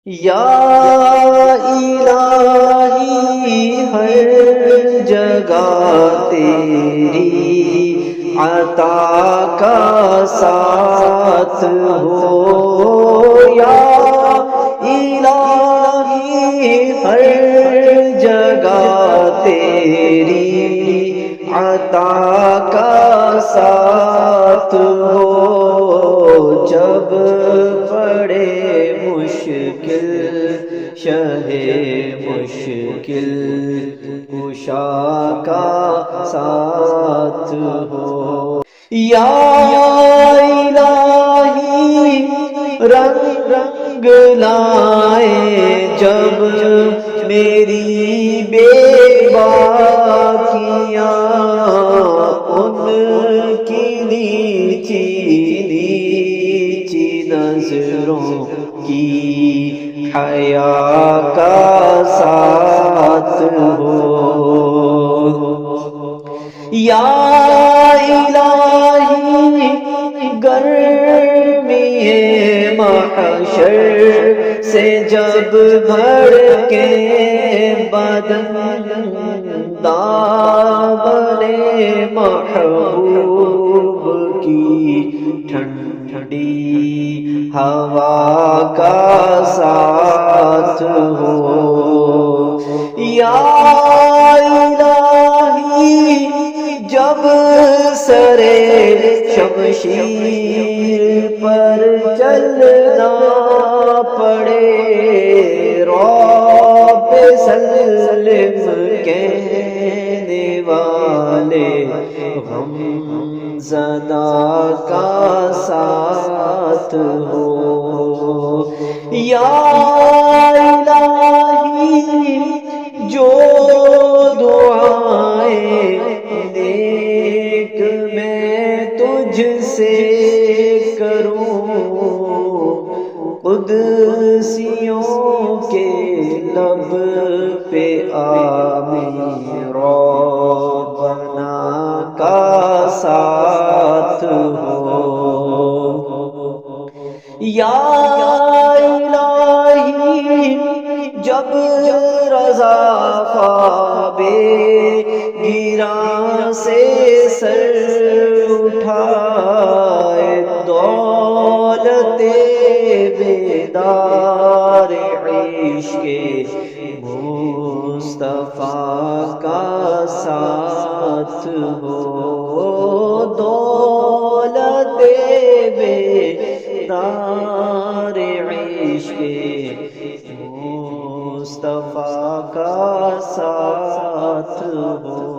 یا الہی ہر جگہ تیری عطا کا ساتھ ہو، یا الہی ہر جگہ تیری عطا کا ساتھ ہو، جب پڑے مشکل شہ مشکل کشا کا ساتھ ہو، یا الہی رنگ رنگ لائے جب میری بے باکیاں، ان کی نیچی نیچی نظروں کی حیا کا ساتھ ہو، یا الہی گرمی محشر سے جب بھڑکے بدن، دامن محبوب کی ٹھنڈی ہوا کا ساتھ ہو، یا الہی جب سرے شمشیر پر چلنا پڑے، رب سلم کہنے والے غم زدہ کا ساتھ ہو، یا الہی جو دعائیں نیک میں تجھ سے کروں، قدسیوں کے لب پہ آمین ربنا کا ساتھ ہو، یا الہی جب رضا خواب گراں سے سر اٹھائے، دولت بیدار عشق مصطفیٰ کا ساتھ ہو، دولت بیدار عشق مصطفیٰ کا ساتھ ہو۔